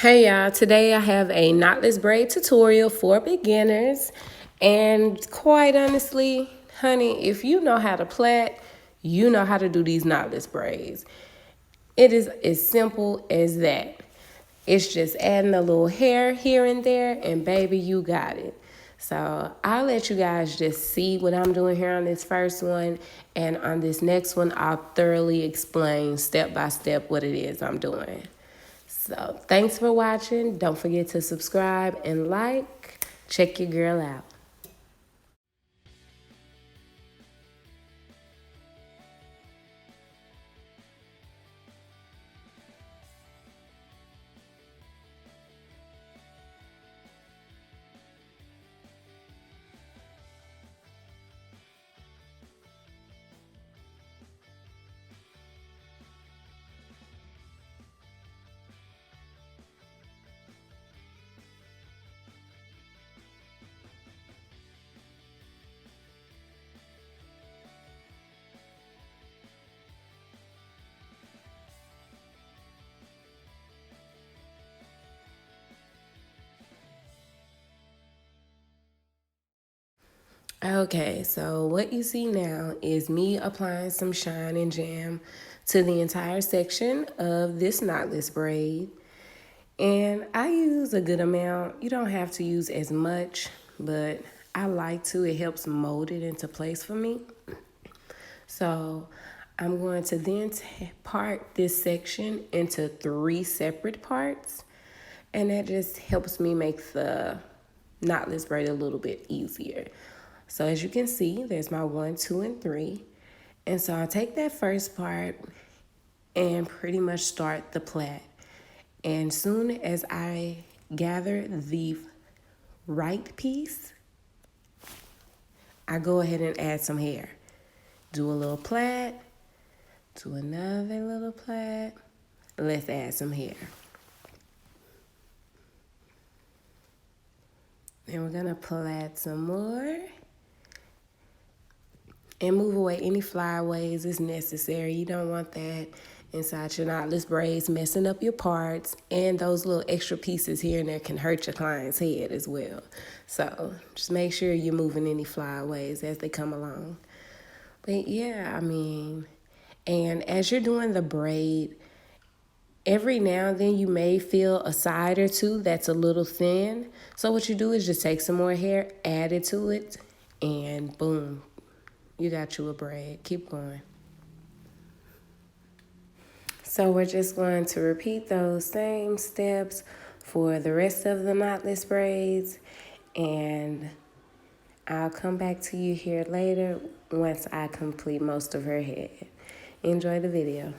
Hey y'all, today I have a knotless braid tutorial for beginners. And quite honestly, honey, if you know how to plait, you know how to do these knotless braids. It is as simple as that. It's just adding a little hair here and there, and baby, you got it. So I'll let you guys just see what I'm doing here on this first one, and on this next one, I'll thoroughly explain step by step what it is I'm doing. So thanks for watching. Don't forget to subscribe and like. Check your girl out. Okay, so what you see now is me applying some shine and jam to the entire section of this knotless braid. And I use a good amount. You don't have to use as much, but I like to. It helps mold it into place for me. So I'm going to then part this section into 3 separate parts. And that just helps me make the knotless braid a little bit easier. So as you can see, there's my 1, 2, and 3. And so I'll take that first part and pretty much start the plait. And soon as I gather the right piece, I go ahead and add some hair. Do a little plait, do another little plait. Let's add some hair. Then we're gonna plait some more. And move away any flyaways is necessary. You don't want that inside your knotless braids messing up your parts. And those little extra pieces here and there can hurt your client's head as well. So just make sure you're moving any flyaways as they come along. But yeah, and as you're doing the braid, every now and then you may feel a side or two that's a little thin. So what you do is just take some more hair, add it to it, and boom, you got you a braid. Keep going. So we're just going to repeat those same steps for the rest of the knotless braids, and I'll come back to you here later once I complete most of her head. Enjoy the video.